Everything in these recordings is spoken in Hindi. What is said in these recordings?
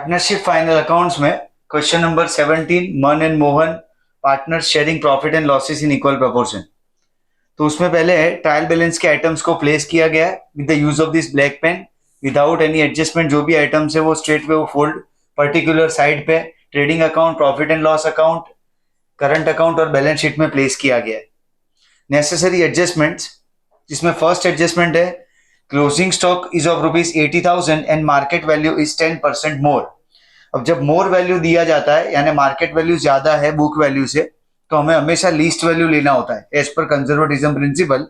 पार्टनरशिप फाइनल अकाउंट्स में question number 17, Man and Mohan partners sharing profit and losses in equal proportion. तो उसमें पहले ट्रायल बैलेंस के आइटम्स को प्लेस किया गया with the use of this black pen without any adjustment. जो भी आइटम्स है वो स्ट्रेट पे वो फोल्ड पर्टिकुलर साइड पे trading account, profit and loss account, current account और बैलेंस शीट में प्लेस किया गया है। नेसेसरी एडजस्टमेंट्स, जिसमें फर्स्ट एडजस्टमेंट है closing stock is of ₹80,000 and market value is 10% मोर। अब जब मोर वैल्यू दिया जाता है यानी मार्केट वैल्यू ज्यादा है बुक वैल्यू से, तो हमें हमेशा लीस्ट वैल्यू लेना होता है एज पर conservatism principle.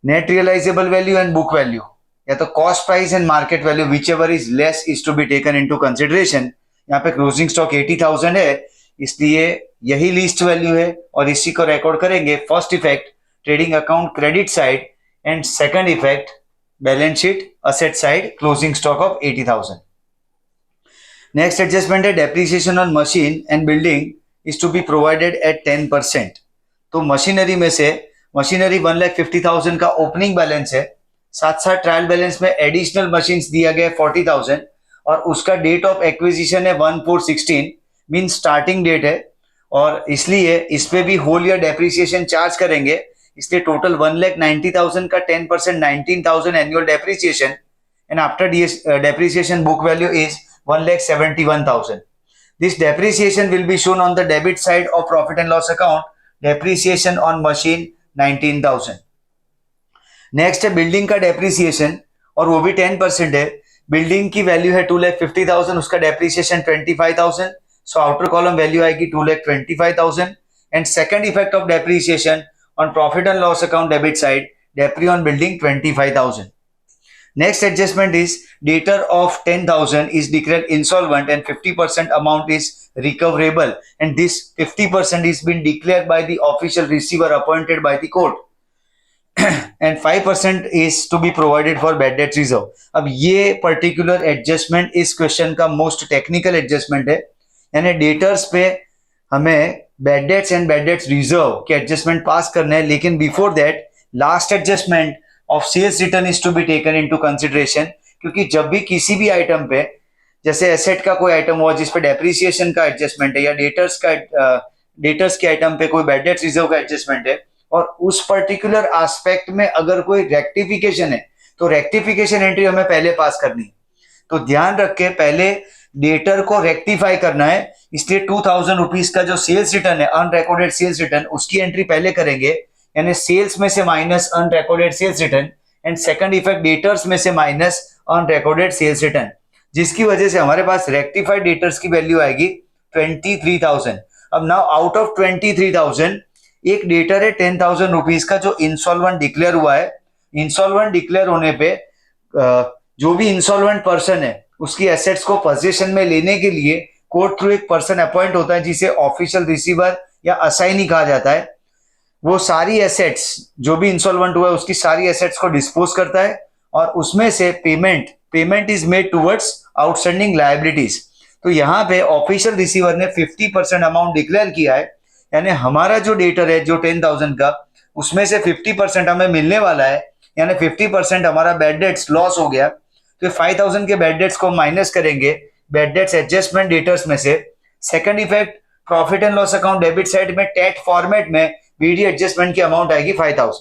Net realisable value and book value, या तो cost price and market value whichever is less is to be taken into consideration. यहाँ पे क्लोजिंग स्टॉक 80,000 है, इसलिए यही लीस्ट वैल्यू है और इसी को रिकॉर्ड करेंगे। First effect trading account credit side and second effect balance sheet asset side closing stock of 80,000। Next adjustment है depreciation on machine and building is to be provided at 10%। तो मशीनरी में से मशीनरी 1,50,000 का ओपनिंग बैलेंस है, साथ साथ ट्रायल बैलेंस में एडिशनल मशीन दिया गया 40,000 और उसका डेट ऑफ एक्विजिशन है 1/4/16 मीन स्टार्टिंग डेट है, और इसलिए इस पे भी होल ईयर डेप्रिसिएशन चार्ज करेंगे। इसलिए टोटल 1,90,000 का 10% 19,000 annual depreciation and after depreciation book value is 1,71,000. This depreciation will be shown on the debit side of profit and loss account. Depreciation on machine 19,000. Next है बिल्डिंग का डेप्रिसिएशन और वो भी 10% है। बिल्डिंग की वैल्यू है 2,50,000, उसका depreciation 25,000, so outer column value आएगी 2,25,000। And second effect of depreciation on profit and loss account debit side depre on building 25,000। Next adjustment is debtor of 10,000 is declared insolvent and 50% amount is recoverable, and this 50% is been declared by the official receiver appointed by the court and 5% is to be provided for bad debt reserve. अब ये particular adjustment इस question का most technical adjustment है, यानी डेटर्स पे हमें bad debts and bad debts reserve के adjustment पास करने हैं, लेकिन before that last adjustment of sales return is to be taken into consideration. क्योंकि जब भी किसी भी आइटम पे, जैसे एसेट का कोई आइटम हुआ जिस पे डेप्रिसिएशन का एडजस्टमेंट है, या डेटर्स के आइटम पे कोई बैड डेट रिजर्व का एडजस्टमेंट है, और उस पर्टिकुलर एस्पेक्ट में अगर कोई रेक्टिफिकेशन है तो रेक्टिफिकेशन एंट्री हमें पहले पास करनी है। तो ध्यान रख के पहले डेटर को रेक्टिफाई करना है, इसलिए 2,000 रुपीज का जो सेल्स रिटर्न है अनरिकॉर्डेड सेल्स रिटर्न, उसकी एंट्री पहले करेंगे, यानी सेल्स में से minus unrecorded sales return, and second effect debtors में से माइनस अनरिकॉर्डेड सेल्स रिटर्न, जिसकी वजह से हमारे पास रेक्टिफाइड डेटर्स की वैल्यू आएगी 23,000। अब नाउ आउट ऑफ 23,000 एक डेटर है 10,000 रुपीज का जो इंसॉल्वेंट डिक्लेयर हुआ है। इंसॉल्वेंट डिक्लेयर होने पे जो भी इंसॉल्वेंट पर्सन है उसकी एसेट्स को पोजीशन में लेने के लिए कोर्ट थ्रू एक पर्सन अपॉइंट होता है जिसे ऑफिशियल रिसीवर या असाइनी कहा जाता है। वो सारी एसेट्स जो भी इंसॉल्वेंट हुआ है उसकी सारी एसेट्स को डिस्पोज करता है और उसमें से payment is made towards outstanding liabilities. तो यहाँ पे ऑफिशियल रिसीवर ने 50% अमाउंट डिक्लेयर किया है, यानी हमारा जो डेटर है जो 10,000 का, उसमें से 50% हमें मिलने वाला है, यानी 50% हमारा बैड डेट्स लॉस हो गया। तो 5,000 के बैड डेट्स को माइनस करेंगे बैड डेट्स एडजस्टमेंट डेटर्स में से। Second effect profit and loss account debit side में टेट फॉर्मेट में बीडी एडजस्टमेंट की अमाउंट आएगी 5,000।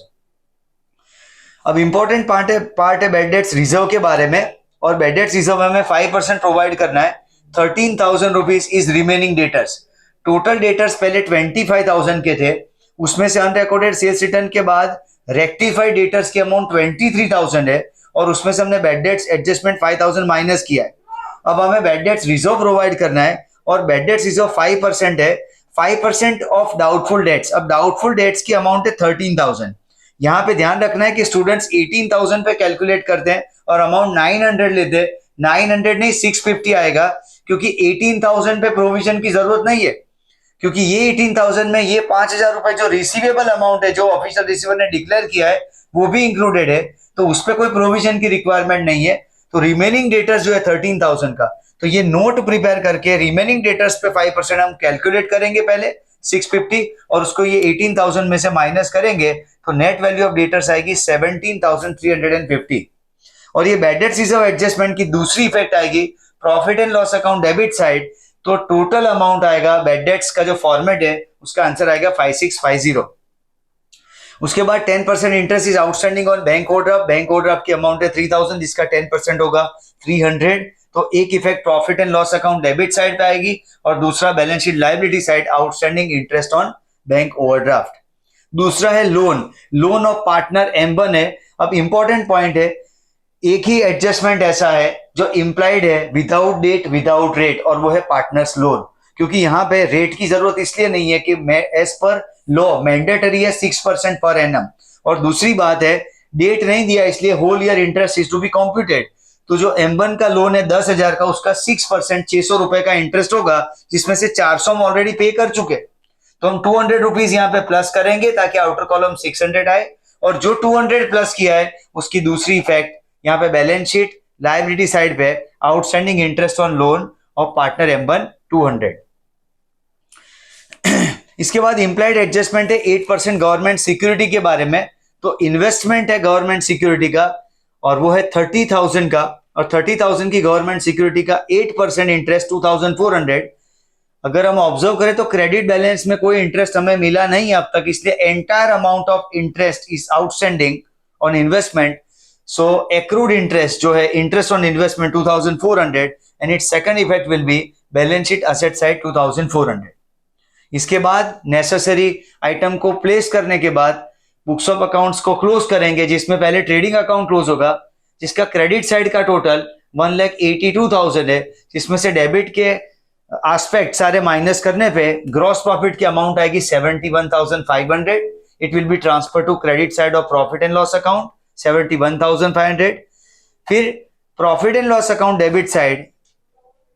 अब इंपॉर्टेंट पार्ट है बैड डेट्स रिजर्व के बारे में, और बैड डेट्स रिजर्व हमें 5% प्रोवाइड करना है। 13,000 rupees is remaining debtors. Total debtors पहले 25,000 के थे, उसमें से अनरिकॉर्डेड सेल्स रिटर्न के बाद रेक्टिफाइड डेटर्स की अमाउंट 23,000 है, और उसमें से हमने बैड डेट्स एडजस्टमेंट 5,000 माइनस किया है। अब हमें बैड डेट्स रिजर्व प्रोवाइड करना है, और बैड डेट्स रिजर्व 5% है, 5% ऑफ डाउटफुल डेट्स। अब डाउटफुल डेट्स की अमाउंट है 13,000। यहाँ पे ध्यान रखना है कि स्टूडेंट्स 18,000 पे कैलकुलेट करते हैं और अमाउंट 900 लेते हैं। 900 नहीं 650 आएगा, क्योंकि 18,000 पे प्रोविजन की जरूरत नहीं है, क्योंकि ये 18,000 में ये 5,000 रुपए जो रिसीवेबल अमाउंट है जो ऑफिशियल रिसीवर ने डिक्लेयर किया है वो भी इंक्लूडेड है, तो उस पर कोई प्रोविजन की रिक्वायरमेंट नहीं है। तो रिमेनिंग डेटर्स जो है 13,000 का, तो ये नोट प्रिपेयर करके रिमेनिंग डेटर्स पे 5% हम कैलकुलेट करेंगे पहले 650, और उसको ये 18,000 में से माइनस करेंगे तो नेट वैल्यू ऑफ डेटर्स आएगी 17,350। और ये बैड डेट्स रिजर्व एडजस्टमेंट की दूसरी इफेक्ट आएगी profit and loss account debit side, तो टोटल अमाउंट आएगा बैड डेट्स का जो फॉर्मेट है उसका आंसर आएगा 5650। उसके बाद 10% interest is outstanding on bank overdraft. Bank overdraft की अमाउंट है 3000 जिसका 10% होगा 300। तो एक effect profit and loss account debit side पे आएगी और दूसरा balance sheet liability side outstanding interest on bank overdraft. दूसरा है loan, loan of partner M1 है। अब इंपॉर्टेंट पॉइंट है, एक ही एडजस्टमेंट ऐसा है जो इंप्लाइड है विदाउट डेट विदाउट रेट, और वो है पार्टनर्स लोन। क्योंकि यहाँ पे रेट की जरूरत इसलिए नहीं है कि एज पर लॉ मैंडेटरी है 6% पर एनम, और दूसरी बात है डेट नहीं दिया इसलिए whole year interest is to be computed. तो जो M1 का लोन है 10,000 का, उसका 6% 600 रुपए का इंटरेस्ट होगा, जिसमें से 400 हम ऑलरेडी पे कर चुके। तो हम 200 रुपीज यहाँ पे प्लस करेंगे ताकि आउटर कॉलम 600 आए, और जो 200 प्लस किया है उसकी दूसरी इफेक्ट यहाँ पे बैलेंस शीट लायबिलिटी साइड पे outstanding interest on loan of partner M1 200। इसके बाद इंप्लाइड एडजस्टमेंट है 8% गवर्नमेंट सिक्योरिटी के बारे में। तो इन्वेस्टमेंट है गवर्नमेंट सिक्योरिटी का और वो है 30,000 का, और 30,000 की गवर्नमेंट सिक्योरिटी का 8% इंटरेस्ट 2,400। अगर हम ऑब्जर्व करें तो क्रेडिट बैलेंस में कोई इंटरेस्ट हमें मिला नहीं अब तक, इसलिए entire amount of interest is outstanding on investment. So accrued interest जो है interest on investment 2,400 and it's second effect will be balance sheet asset side 2,400। इसके बाद नेसेसरी आइटम को प्लेस करने के बाद बुक्स ऑफ अकाउंट्स को क्लोज करेंगे, जिसमें पहले ट्रेडिंग अकाउंट क्लोज होगा जिसका क्रेडिट साइड का टोटल 1,82,000 है, जिसमें से डेबिट के एस्पेक्ट सारे माइनस करने पे ग्रॉस प्रॉफिट की अमाउंट आएगी 71,500। It will be transfer to credit side of profit and loss account 71,500। फिर profit and loss account debit side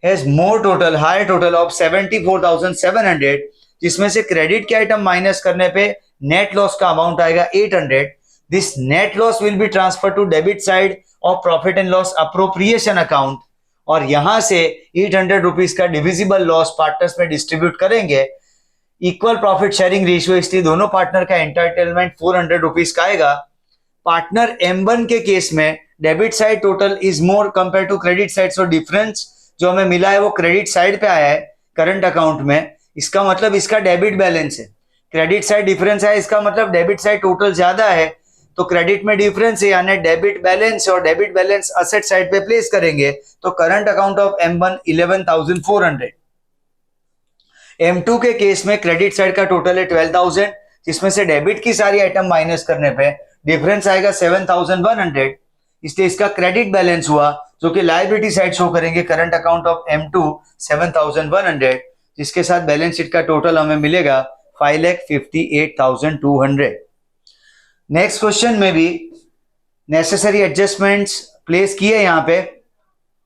has more total higher total of 74,700, जिसमें से क्रेडिट के आइटम माइनस करने पे नेट लॉस का अमाउंट आएगा 800। This net loss will be transfer to debit side of profit and loss appropriation account, और यहां से 800 रुपीज का डिविजिबल लॉस पार्टनर्स में डिस्ट्रीब्यूट करेंगे। इक्वल प्रॉफिट शेयरिंग रेशियो, इसलिए दोनों पार्टनर का एंटाइटलमेंट 400 रुपीज का आएगा। पार्टनर M1 के केस में debit side total is more compare to credit side, so difference जो हमें मिला है वो क्रेडिट साइड पे आया है करंट अकाउंट में। इसका मतलब इसका डेबिट बैलेंस है, क्रेडिट साइड डिफरेंस है, इसका मतलब डेबिट साइड टोटल ज्यादा है, तो क्रेडिट में डिफरेंस है यानी डेबिट बैलेंस, और डेबिट बैलेंस असेट साइड पे प्लेस करेंगे तो current account of M1 11,400। M2 के केस में क्रेडिट साइड का टोटल है 12,000, जिसमें से डेबिट की सारी आइटम माइनस करने पे डिफरेंस आएगा 7,100, इसलिए इसका क्रेडिट बैलेंस हुआ जो कि लायबिलिटी साइड शो करेंगे करंट अकाउंट ऑफ M2 7,100, जिसके साथ बैलेंस शीट का टोटल हमें मिलेगा 5,58,200। नेक्स्ट क्वेश्चन में भी नेसेसरी एडजस्टमेंट्स प्लेस किए यहाँ पे,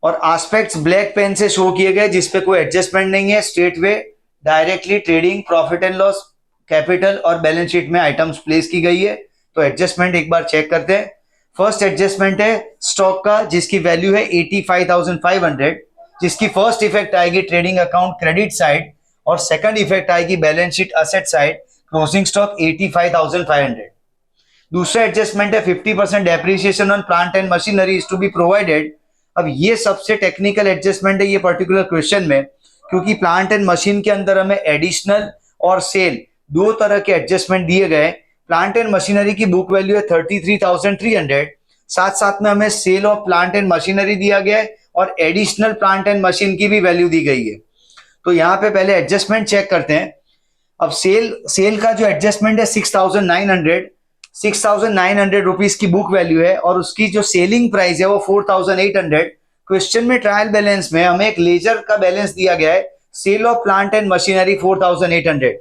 और एस्पेक्ट्स ब्लैक पेन से शो किए गए जिसपे कोई एडजस्टमेंट नहीं है, straight way directly trading profit and loss capital और बैलेंस शीट में आइटम्स प्लेस की गई है। तो एडजस्टमेंट एक बार चेक करते हैं। फर्स्ट एडजस्टमेंट है स्टॉक का, जिसकी वैल्यू है 85,500, जिसकी फर्स्ट इफेक्ट आएगी ट्रेडिंग अकाउंट क्रेडिट साइड, और सेकंड इफेक्ट आएगी balance sheet asset side closing stock 85,500। दूसरा एडजस्टमेंट है 50% depreciation on plant and machinery is to be provided. अब ये सबसे टेक्निकल एडजस्टमेंट है ये पर्टिकुलर क्वेश्चन में, क्योंकि प्लांट एंड मशीन के अंदर हमें एडिशनल और सेल दो तरह के एडजस्टमेंट दिए गए। प्लांट एंड मशीनरी की बुक वैल्यू है 33,300, साथ साथ में हमें sale of plant and machinery दिया गया है और एडिशनल प्लांट एंड मशीन की भी वैल्यू दी गई है। तो यहाँ पे पहले एडजस्टमेंट चेक करते हैं। अब सेल का जो एडजस्टमेंट है 6,900 रुपीज की बुक वैल्यू है, और उसकी जो सेलिंग प्राइस है वो 4,800। क्वेश्चन में ट्रायल बैलेंस में हमें एक लेजर का बैलेंस दिया गया है, sale of plant and machinery 4,800।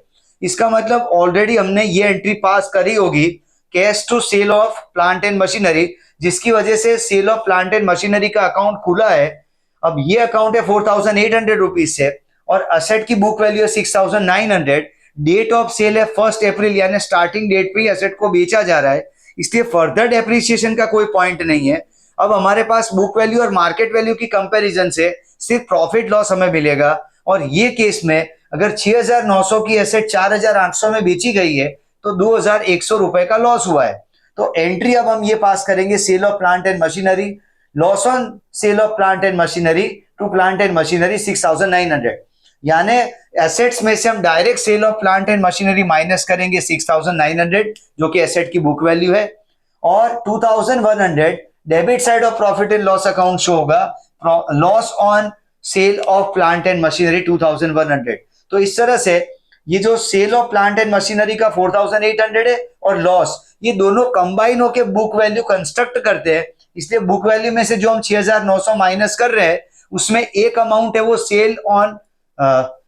इसका मतलब ऑलरेडी हमने ये एंट्री पास करी होगी, cash to sale of plant and machinery, जिसकी वजह से sale of plant and machinery का अकाउंट खुला है। अब ये अकाउंट है 4,800 रुपीज से, और असेट की बुक वैल्यू है 6,900। डेट ऑफ सेल है 1 अप्रैल, यानी स्टार्टिंग डेट पे ही असेट को बेचा जा रहा है, इसलिए फर्दर डेप्रिसिएशन का कोई पॉइंट नहीं है। अब हमारे पास बुक वैल्यू और मार्केट वैल्यू की कंपैरिजन से सिर्फ प्रॉफिट लॉस हमें मिलेगा, और ये केस में अगर 6,900 की एसेट 4,800 में बेची गई है तो 2,100 रुपए का लॉस हुआ है। तो एंट्री अब हम ये पास करेंगे sale of plant and machinery loss on sale of plant and machinery to plant and machinery 6,900, यानी एसेट्स में से हम direct sale of plant and machinery minus करेंगे 6,900 जो कि एसेट की बुक वैल्यू है, और 2,100 debit side of profit and loss account show होगा loss on sale of plant and machinery 2,100। तो इस तरह से ये जो sale of plant and machinery का 4,800 है और लॉस, ये दोनों कंबाइन होकर बुक वैल्यू कंस्ट्रक्ट करते हैं। इसलिए बुक वैल्यू में से जो हम 6,900 माइनस कर रहे हैं उसमें एक अमाउंट है वो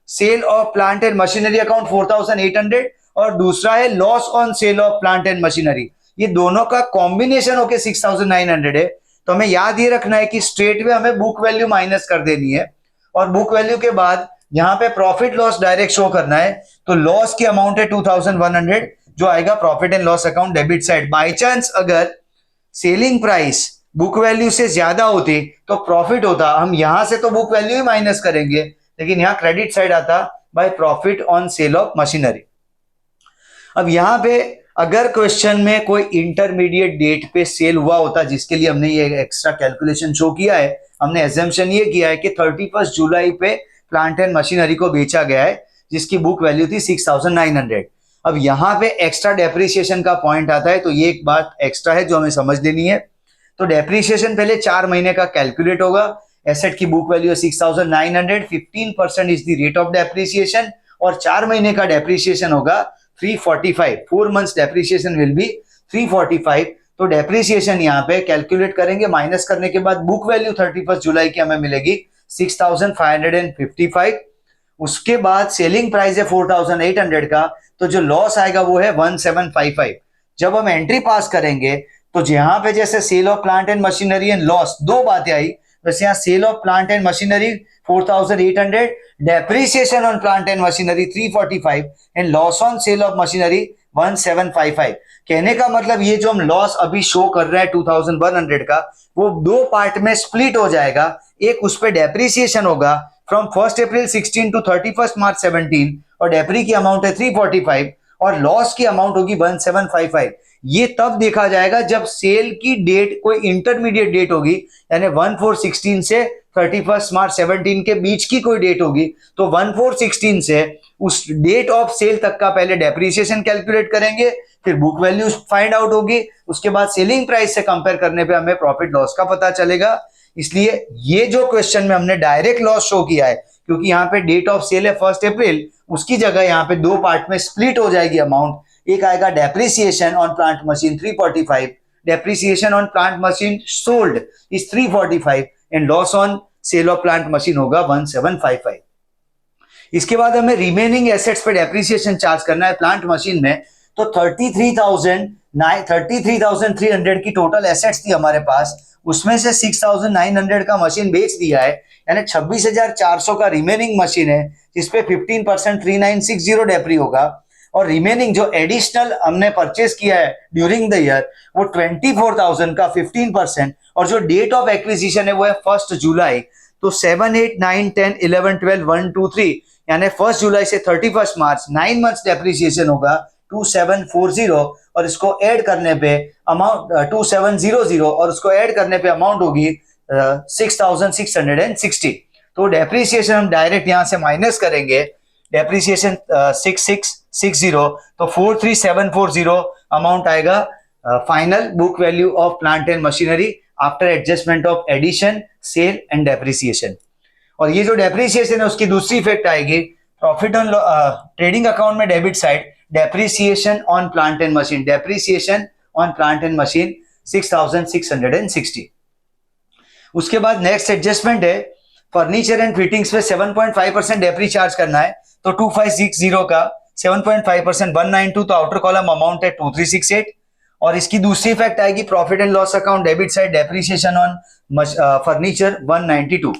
sale of plant and machinery account 4,800 और दूसरा है loss on sale of plant and machinery. ये दोनों का कॉम्बिनेशन होके 6,900 है। तो हमें याद ये रखना है कि स्ट्रेट वे हमें बुक वैल्यू माइनस कर देनी है और बुक वैल्यू के बाद यहाँ पे प्रॉफिट लॉस डायरेक्ट शो करना है। तो लॉस की अमाउंट है 2,100 जो आएगा profit and loss account debit side. By chance अगर सेलिंग प्राइस बुक वैल्यू से ज्यादा होती तो प्रॉफिट होता, हम यहां से तो बुक वैल्यू ही माइनस करेंगे लेकिन यहाँ क्रेडिट साइड आता by profit on sale of machinery. अब यहाँ पे अगर क्वेश्चन में कोई इंटरमीडिएट डेट पे सेल हुआ होता जिसके लिए हमने ये एक्स्ट्रा कैलकुलेशन शो किया है, हमने एजम्पशन ये किया है कि 31 जुलाई पे प्लांट एंड मशीनरी को बेचा गया है जिसकी बुक वैल्यू थी 6,900। अब यहाँ पे एक्स्ट्रा डेप्रिसिएशन का पॉइंट आता है, तो ये एक बात एक्स्ट्रा है जो हमें समझ लेनी है। तो डेप्रिसिएशन पहले 4 महीने का कैलकुलेट होगा। एसेट की बुक वैल्यू है 6,900, 15% is the rate of depreciation और 4 महीने का डेप्रिसिएशन होगा 345। 4 months डेप्रिसिएशन विल बी 345। तो डेप्रिसिएशन यहाँ पे कैलकुलेट करेंगे, माइनस करने के बाद बुक वैल्यू 31 जुलाई की हमें मिलेगी 6,555। उसके बाद सेलिंग प्राइस है 4,800 का, तो जो लॉस आएगा वो है 1,755। जब हम एंट्री पास करेंगे तो जहां पे जैसे sale of plant and machinery and loss दो बातें आई, वैसे यहाँ sale of plant and machinery 4,800, depreciation on plant and machinery 345 and loss on sale of machinery 1,755। कहने का मतलब ये जो हम लॉस अभी शो कर रहे हैं 2,100 का, वो दो पार्ट में स्प्लिट हो जाएगा। एक उस पर डेप्रिसिएशन होगा फ्रॉम 1 अप्रैल 16 टू 31 मार्च 17 और डेप्री की अमाउंट है 345 और लॉस की अमाउंट होगी 1,755। ये तब देखा जाएगा जब सेल की डेट कोई इंटरमीडिएट डेट होगी, यानी 1/4/16 से 31 मार्च 17 के बीच की कोई डेट होगी। तो 1/4/16 से उस डेट ऑफ सेल तक का पहले डेप्रिसिएशन कैलकुलेट करेंगे, फिर बुक वैल्यू फाइंड आउट होगी, उसके बाद सेलिंग प्राइस से कंपेयर करने पे हमें प्रॉफिट लॉस का पता चलेगा। इसलिए ये जो क्वेश्चन में हमने डायरेक्ट लॉस शो किया है, क्योंकि यहाँ पे डेट ऑफ सेल है 1 अप्रैल, उसकी जगह यहाँ पे दो पार्ट में स्प्लिट हो जाएगी अमाउंट। एक आएगा depreciation on plant machine 345, depreciation on plant machine sold is 345 and loss on sale of plant machine होगा 1,755। इसके बाद हमें रिमेनिंग एसेट्स पे डेप्रिसिएशन चार्ज करना है प्लांट मशीन में। तो 33,300 की टोटल एसेट्स थी हमारे पास, उसमें से 6,900 का मशीन बेच दिया है, यानी 26,400 का रिमेनिंग मशीन है जिसपे 15% 3,960 डेप्री होगा। और रिमेनिंग जो एडिशनल हमने परचेस किया है ड्यूरिंग द ईयर वो 24,000 का 15%, और जो डेट ऑफ एक्विजिशन है वो है 1 जुलाई। तो 7, 8, 9, 10, 11, 12, 1, 2, 3 यानी 1 जुलाई से 31 मार्च 9 मंथ्स डेप्रिसिएशन होगा 2,740 और इसको ऐड करने पे अमाउंट 2,700 और उसको ऐड करने पे अमाउंट होगी 6,660। तो डेप्रिसिएशन हम डायरेक्ट यहां से माइनस करेंगे, डेप्रिसिएशन 6,660 तो 4,3,740 अमाउंट आएगा final book value of plant and machinery after adjustment of addition sale and depreciation. और ये जो डेप्रिसिएशन है उसकी दूसरी इफेक्ट आएगी प्रॉफिट ऑन ट्रेडिंग अकाउंट में debit side depreciation on plant and machine, depreciation on plant and machine 6,660। उसके बाद नेक्स्ट एडजस्टमेंट है फर्नीचर एंड फिटिंग्स पे 7.5% डेप्री चार्ज करना है। तो 2,560 का 7.5% 192, तो आउटर कॉलम अमाउंट है 2,368। और इसकी दूसरी इफेक्ट आएगी profit and loss account debit side depreciation on furniture 192।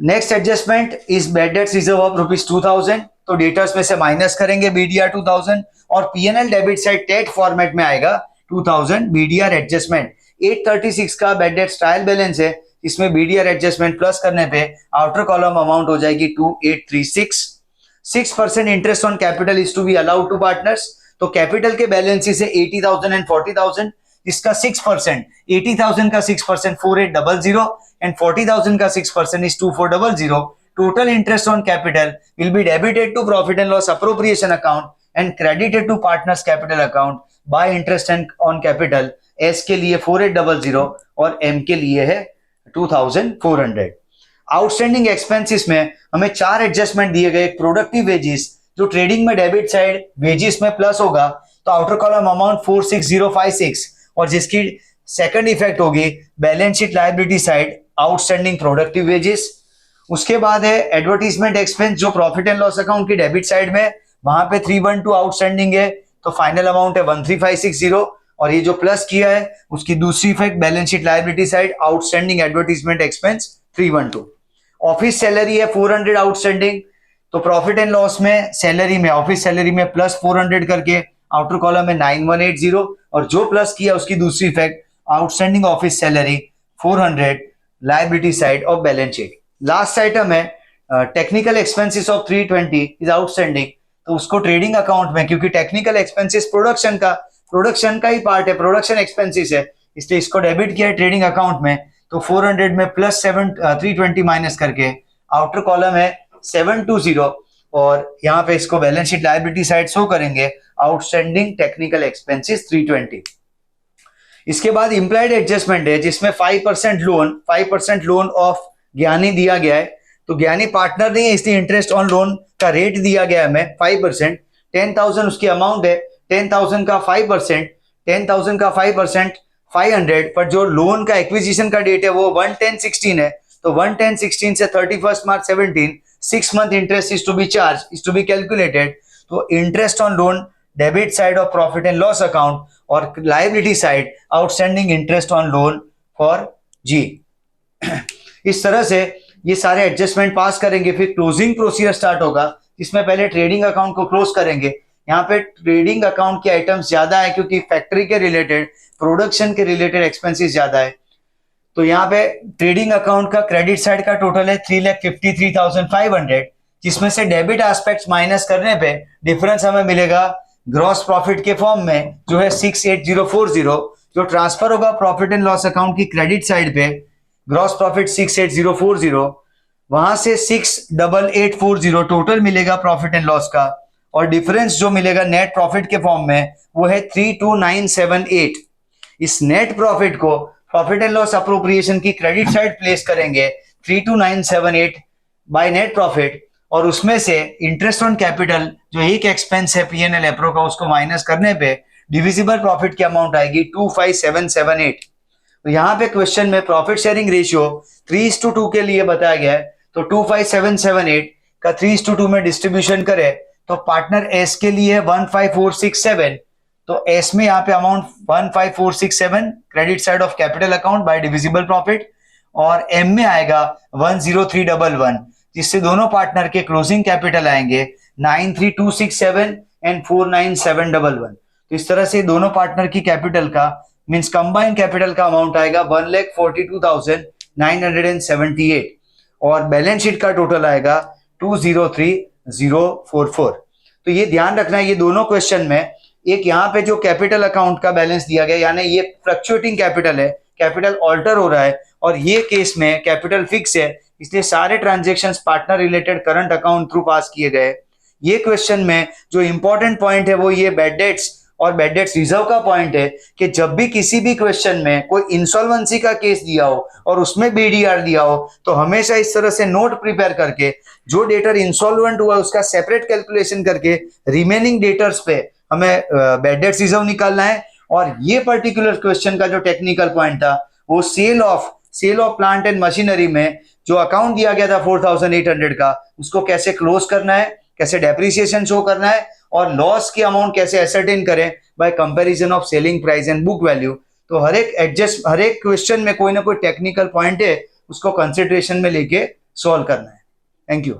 Next adjustment is bad debts reserve of ₹2,000, तो डेटर्स में से माइनस करेंगे BDR 2,000 और PNL डेबिट साइड टेट फॉर्मेट में आएगा 2,000 BDR एडजस्टमेंट। 836 का बैड डेट्स ट्रायल बैलेंस है, इसमें BDR एडजस्टमेंट प्लस करने पे आउटर कॉलम अमाउंट हो जाएगी 2,836। 6% interest on capital is to be allowed to partners, तो कैपिटल के बैलेंस से 80,000 एंड 40,000 जिसका 6%, 80,000 का 6% 4800 and 40,000 का 6% is 2400. Total interest on capital will be debited to profit and loss appropriation account and credited to partners capital account by interest and on capital. S के लिए 4800 और M के लिए है 2400. आउटस्टैंडिंग एक्सपेंसेस में हमें 4 एडजस्टमेंट दिए गए. प्रोडक्टिव वेजेस जो ट्रेडिंग में डेबिट साइड वेजेस में प्लस होगा तो आउटर कॉलम अमाउंट 46056 और जिसकी सेकंड इफेक्ट होगी balance sheet liability side outstanding productive wages. उसके बाद है एडवर्टीजमेंट एक्सपेंस जो प्रॉफिट एंड लॉस अकाउंट की डेबिट साइड में वहां पे 312 आउटस्टैंडिंग है तो फाइनल अमाउंट है 13560 और ये जो प्लस किया है उसकी दूसरी effect balance sheet liability side outstanding advertisement expense 312. Office salary है 400 आउटस्टैंडिंग तो प्रॉफिट एंड लॉस में सैलरी में ऑफिस सैलरी में प्लस 400 करके आउटर कॉलम में 9180 और जो प्लस किया उसकी दूसरी effect outstanding office salary 400 liability side of balance sheet. Last item है technical expenses of 320 is outstanding तो उसको ट्रेडिंग अकाउंट में क्योंकि टेक्निकल एक्सपेंसेस प्रोडक्शन का ही पार्ट है, प्रोडक्शन एक्सपेंसेस है इसलिए इसको डेबिट किया है ट्रेडिंग अकाउंट में तो 400 में प्लस 320 माइनस करके आउटर कॉलम है 720 और यहाँ पे इसको balance sheet liability side show करेंगे आउटस्टैंडिंग टेक्निकल एक्सपेंसेस 320. इसके बाद इम्प्लाइड एडजस्टमेंट है जिसमें 5% लोन ऑफ ज्ञानी दिया गया है तो ज्ञानी पार्टनर नहीं है इसलिए इंटरेस्ट ऑन लोन का रेट दिया गया है हमें 5%. 10,000 उसकी अमाउंट है 10,000 का 5% 500 पर जो लोन का एक्विजिशन का डेट है वो 11016 है तो 11016 से 31 March 17 6 month interest is to be calculated तो interest on loan debit side of profit and loss account और liability side outstanding interest on loan for जी. इस तरह से ये सारे एडजस्टमेंट पास करेंगे फिर क्लोजिंग प्रोसीजर स्टार्ट होगा जिसमें पहले ट्रेडिंग अकाउंट को क्लोज करेंगे. यहाँ पे ट्रेडिंग अकाउंट के आइटम्स ज्यादा है क्योंकि फैक्ट्री के रिलेटेड प्रोडक्शन के रिलेटेड एक्सपेंसेस ज्यादा है तो यहाँ पे ट्रेडिंग अकाउंट का क्रेडिट साइड का टोटल है 3,53,500 जिसमें से डेबिट एस्पेक्ट्स माइनस करने पे डिफरेंस हमें मिलेगा ग्रॉस प्रॉफिट के फॉर्म में जो है 68040 जो ट्रांसफर होगा प्रॉफिट एंड लॉस अकाउंट की क्रेडिट साइड पे ग्रॉस प्रॉफिट 68040 वहां से 68840 टोटल मिलेगा प्रॉफिट एंड लॉस का और डिफरेंस जो मिलेगा नेट प्रॉफिट के फॉर्म में वो है 32978. इस नेट प्रॉफिट को प्रॉफिट एंड लॉस अप्रोप्रिएशन की क्रेडिट साइड प्लेस करेंगे 32978 बाय नेट प्रॉफिट और उसमें से इंटरेस्ट ऑन कैपिटल जो एक एक्सपेंस है पीएनएल एप्रो का उसको माइनस करने पे डिविजिबल प्रॉफिट की अमाउंट आएगी 25778. तो यहाँ पे क्वेश्चन में प्रॉफिट शेयरिंग रेशियो 3:2 के लिए बताया गया है तो 25778 का 3:2 में डिस्ट्रीब्यूशन करे तो पार्टनर एस के लिए 15467 तो एस में यहाँ पे amount 15467 credit side of capital account by divisible profit और एम में आएगा 10311 जिससे दोनों पार्टनर के क्लोजिंग कैपिटल आएंगे 93267 एंड 49711. तो इस तरह से दोनों पार्टनर की कैपिटल का मींस कंबाइंड कैपिटल का अमाउंट आएगा 1,42,978 और बैलेंस शीट का टोटल आएगा 203,044. तो ये ध्यान रखना है ये दोनों क्वेश्चन में एक यहाँ पे जो कैपिटल अकाउंट का बैलेंस दिया गया यानी ये फ्लक्चुएटिंग कैपिटल है कैपिटल ऑल्टर हो रहा है और ये केस में कैपिटल फिक्स है इसलिए सारे transactions partner related current account through pass किए गए. ये क्वेश्चन में जो इंपॉर्टेंट पॉइंट है वो ये बैड डेट्स और बैड डेट्स रिजर्व का पॉइंट है कि जब भी किसी भी क्वेश्चन में कोई इंसॉल्वेंसी का केस दिया हो और उसमें बीडीआर दिया हो तो हमेशा इस तरह से नोट प्रिपेयर करके जो डेटर इंसॉल्वेंट हुआ उसका सेपरेट कैलकुलेशन करके रिमेनिंग डेटर्स पे हमें बैड डेट्स रिजर्व निकालना है. और ये पर्टिकुलर क्वेश्चन का जो टेक्निकल पॉइंट था वो sale of plant and machinery में जो अकाउंट दिया गया था 4800 का उसको कैसे क्लोज करना है कैसे डेप्रिसिएशन शो करना है और लॉस की अमाउंट कैसे एसर्टेन करें bye comparison of selling price and book value. तो हर एक क्वेश्चन में कोई ना कोई टेक्निकल पॉइंट है उसको कंसिडरेशन में लेके सॉल्व करना है. Thank you.